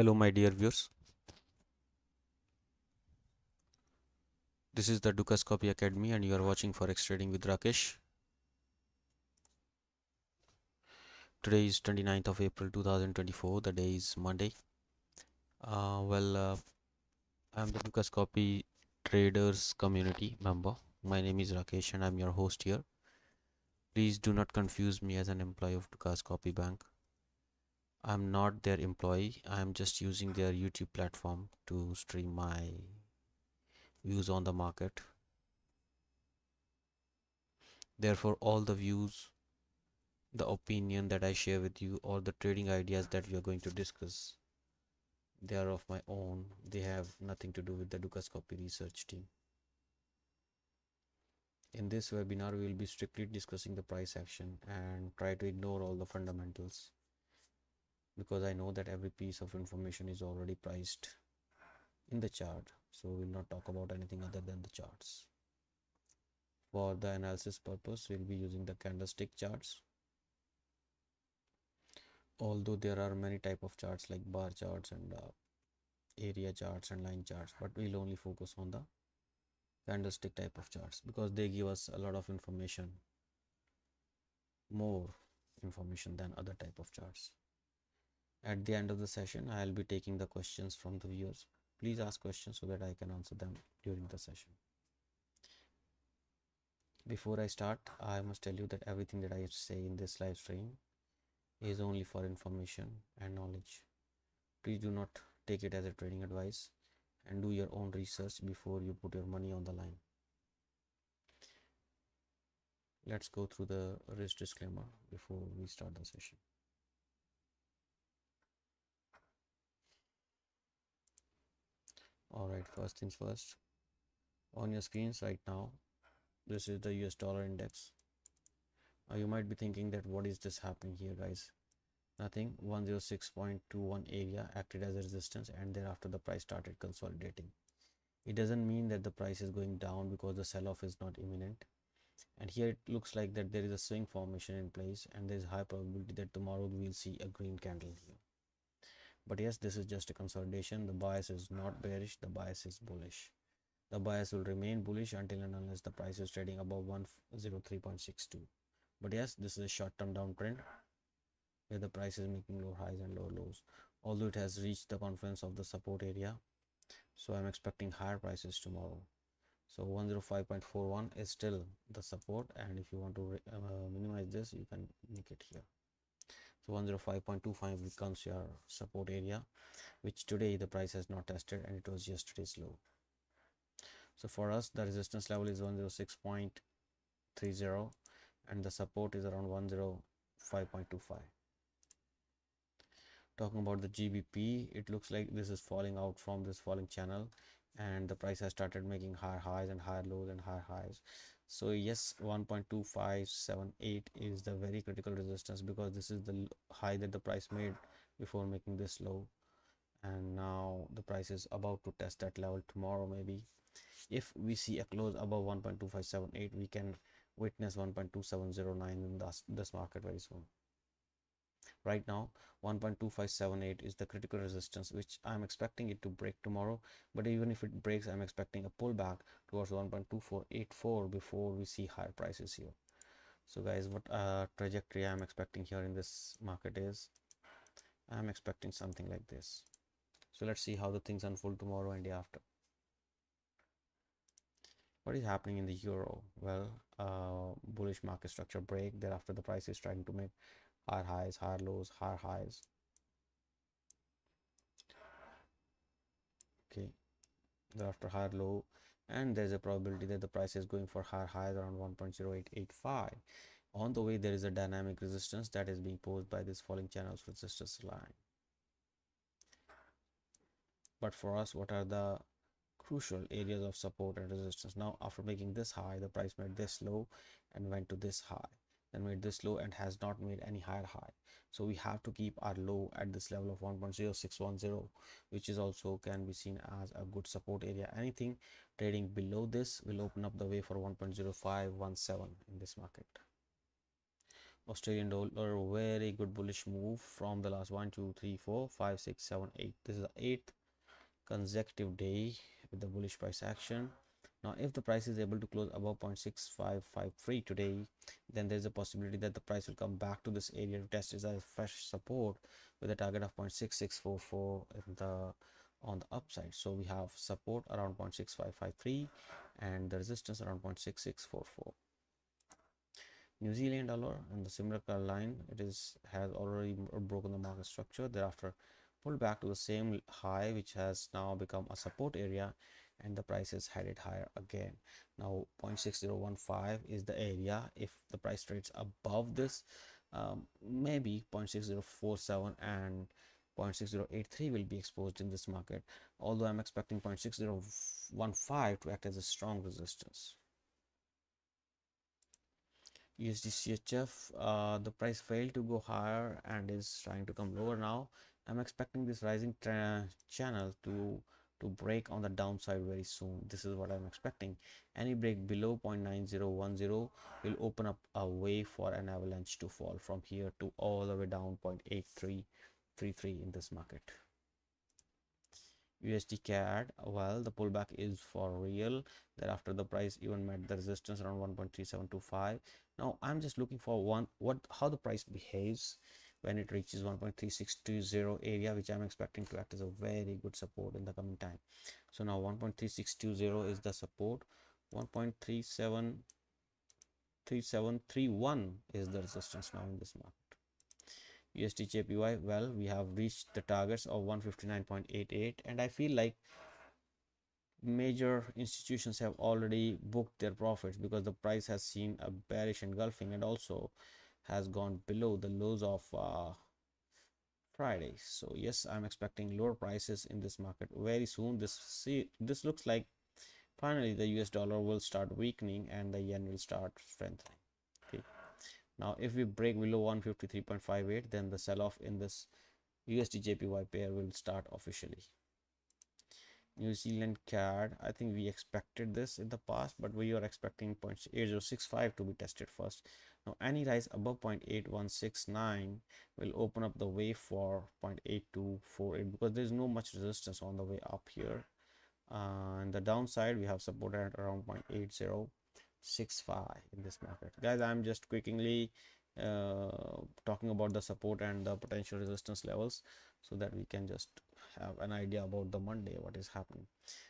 Hello, my dear viewers. This is the Dukas Copy Academy, and you are watching Forex Trading with Rakesh. Today is 29th of April 2024. The day is Monday. I'm the Dukas Copy Traders Community member. My name is Rakesh, and I'm your host here. Please do not confuse me as an employee of Dukas Copy Bank. I'm not their employee. I'm just using their YouTube platform to stream my views on the market. Therefore, all the views, the opinion that I share with you, or the trading ideas that we are going to discuss, they are of my own. They have nothing to do with the Dukas Copy research team. In this webinar, we will be strictly discussing the price action and try to ignore all the fundamentals, because I know that every piece of information is already priced in the chart. So we will not talk about anything other than the charts. For the analysis purpose, we'll be using the candlestick charts. Although there are many type of charts like bar charts and area charts and line charts, but we'll only focus on the candlestick type of charts because they give us a lot of information, more information than other type of charts. At the end of the session, I'll be taking the questions from the viewers. Please ask questions so that I can answer them during the session. Before I start, I must tell you that everything that I say in this live stream is only for information and knowledge. Please do not take it as a trading advice and do your own research before you put your money on the line. Let's go through the risk disclaimer before we start the session. All right, first things first. On your screens right now, this is the US dollar index. You might be thinking that what is this happening here, guys? Nothing. 106.21 area acted as a resistance, and thereafter the price started consolidating. It doesn't mean that the price is going down because the sell-off is not imminent. And here it looks like that there is a swing formation in place, and there is high probability that tomorrow we will see a green candle here. But yes, this is just a consolidation. The bias is not bearish, the bias is bullish. The bias will remain bullish until and unless the price is trading above 103.62. But yes, this is a short-term downtrend where the price is making lower highs and lower lows. Although it has reached the confluence of the support area, so I'm expecting higher prices tomorrow. So 105.41 is still the support, and if you want to minimize this, you can make it here. So 105.25 becomes your support area, which today the price has not tested, and it was yesterday's low. So for us, the resistance level is 106.30 and the support is around 105.25. Talking about the GBP, it looks like this is falling out from this falling channel, and the price has started making higher highs and higher lows and higher highs. So yes, 1.2578 is the very critical resistance, because this is the high that the price made before making this low, and now the price is about to test that level tomorrow. Maybe if we see a close above 1.2578, we can witness 1.2709 in this market very soon. Right now 1.2578 is the critical resistance, which I'm expecting it to break tomorrow. But even if it breaks, I'm expecting a pullback towards 1.2484 before we see higher prices here. So guys, what trajectory I'm expecting here in this market is, I'm expecting something like this. So let's see how the things unfold tomorrow and day after. What is happening in the euro? Well, bullish market structure break. Thereafter the price is trying to make higher highs, higher lows, higher highs. Okay, thereafter higher low, and there's a probability that the price is going for higher highs around 1.0885. On the way, there is a dynamic resistance that is being posed by this falling channels resistance line. But for us, what are the crucial areas of support and resistance? Now, after making this high, the price made this low and went to this high, then made this low and has not made any higher high. So we have to keep our low at this level of 1.0610, which is also can be seen as a good support area. Anything trading below this will open up the way for 1.0517 in this market. Australian dollar, very good bullish move from the last 1, 2, 3, 4, 5, 6, 7, 8. This is the eighth consecutive day with the bullish price action. Now if the price is able to close above 0.6553 today, then there's a possibility that the price will come back to this area to test as a fresh support with a target of 0.6644 in the on the upside. So we have support around 0.6553 and the resistance around 0.6644. New Zealand dollar and the similar color line, it is has already broken the market structure, thereafter pulled back to the same high, which has now become a support area, and the price is headed higher again. Now 0.6015 is the area. If the price trades above this, maybe 0.6047 and 0.6083 will be exposed in this market, although I'm expecting 0.6015 to act as a strong resistance. USD CHF, the price failed to go higher and is trying to come lower now. I'm expecting this rising channel to break on the downside very soon. This is what I'm expecting. Any break below 0.9010 will open up a way for an avalanche to fall from here to all the way down 0.8333 in this market. USD CAD, well, the pullback is for real. Thereafter the price even met the resistance around 1.3725. Now I'm just looking for how the price behaves when it reaches 1.3620 area, which I'm expecting to act as a very good support in the coming time. So now 1.3620 is the support, 1.3731 is the resistance now in this market. USD JPY, well, we have reached the targets of 159.88, and I feel like major institutions have already booked their profits because the price has seen a bearish engulfing and also has gone below the lows of Friday. So yes, I'm expecting lower prices in this market very soon. This looks like finally the US dollar will start weakening and the yen will start strengthening. Okay. Now if we break below 153.58, then the sell-off in this USD JPY pair will start officially. New Zealand CAD, I think we expected this in the past, but we are expecting 0.8065 to be tested first. Now any rise above 0.8169 will open up the way for 0.8248 because there is no much resistance on the way up here. And the downside we have support at around 0.8065 in this market. Guys, I'm just quickly talking about the support and the potential resistance levels so that we can just have an idea about the Monday what is happening.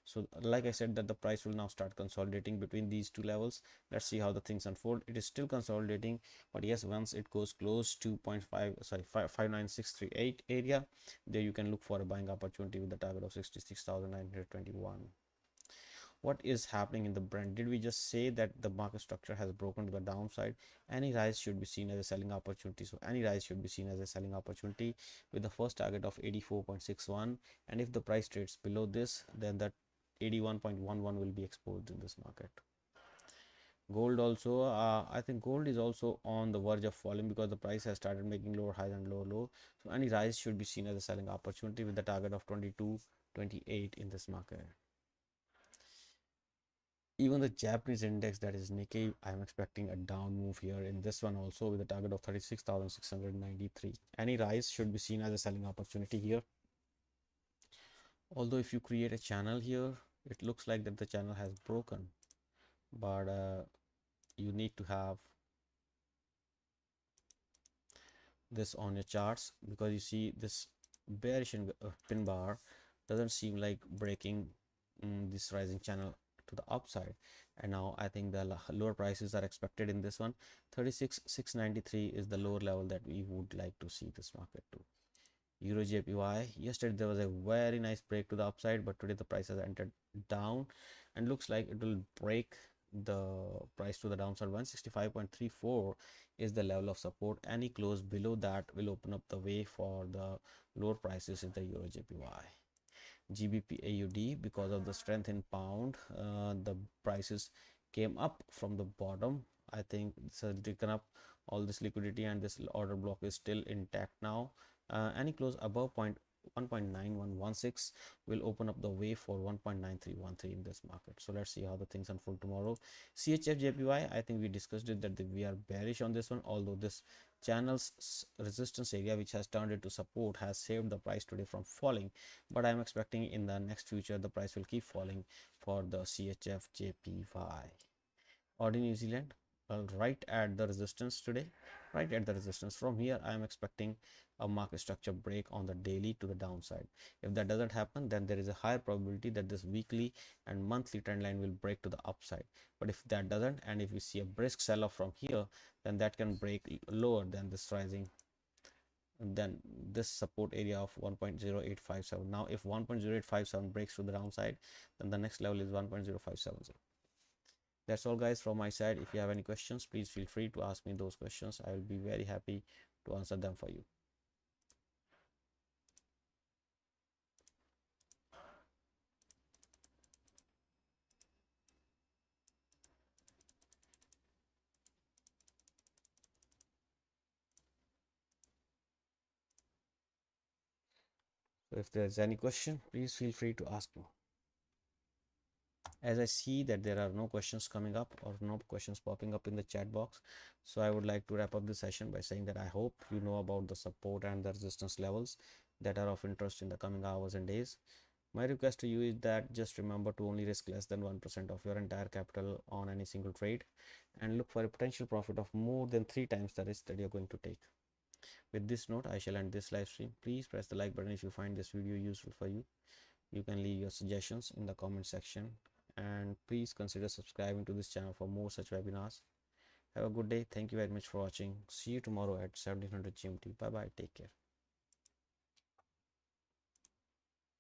So like I said, that the price will now start consolidating between these two levels. Let's see how the things unfold. It is still consolidating, but yes, once it goes close to 59638 area, there you can look for a buying opportunity with the target of 66,921. What is happening in the Brent? Did we just say that the market structure has broken to the downside? Any rise should be seen as a selling opportunity. So any rise should be seen as a selling opportunity with the first target of 84.61, and if the price trades below this, then that 81.11 will be exposed in this market. Gold also, I think gold is also on the verge of falling because the price has started making lower highs and lower low. So any rise should be seen as a selling opportunity with the target of 22.28 in this market. Even the Japanese index, that is Nikkei, I'm expecting a down move here in this one also with a target of 36,693. Any rise should be seen as a selling opportunity here. Although if you create a channel here, it looks like that the channel has broken, but you need to have this on your charts because you see this bearish pin bar doesn't seem like breaking this rising channel to the upside, and now I think the lower prices are expected in this one. 36,693 is the lower level that we would like to see this market to. Euro JPY, yesterday there was a very nice break to the upside, but today the price has entered down and looks like it will break the price to the downside. 165.34 is the level of support. Any close below that will open up the way for the lower prices in the Euro JPY. GBP AUD, because of the strength in pound, the prices came up from the bottom. I think this has taken up all this liquidity and this order block is still intact now. Any close above 1.9116 will open up the way for 1.9313 in this market. So let's see how the things unfold tomorrow. CHF JPY, I think we discussed it that we are bearish on this one, although this channel's resistance area, which has turned into support, has saved the price today from falling, but I'm expecting in the next future the price will keep falling for the CHF JPY. Or in New Zealand, right at the resistance today, right at the resistance. From here I am expecting a market structure break on the daily to the downside. If that doesn't happen, then there is a higher probability that this weekly and monthly trend line will break to the upside. But if that doesn't, and if we see a brisk sell off from here, then that can break lower than this rising, then this support area of 1.0857. Now if 1.0857 breaks to the downside, then the next level is 1.0570. That's all guys from my side. If you have any questions, please feel free to ask me those questions. I will be very happy to answer them for you. So if there's any question, please feel free to ask me. As I see that there are no questions coming up or no questions popping up in the chat box, so I would like to wrap up this session by saying that I hope you know about the support and the resistance levels that are of interest in the coming hours and days. My request to you is that just remember to only risk less than 1% of your entire capital on any single trade, and look for a potential profit of more than 3 times the risk that you're going to take. With this note, I shall end this live stream. Please press the like button if you find this video useful for you. You can leave your suggestions in the comment section, and please consider subscribing to this channel for more such webinars. Have a good day. Thank you very much for watching. See you tomorrow at 1700 GMT. Bye bye. Take care.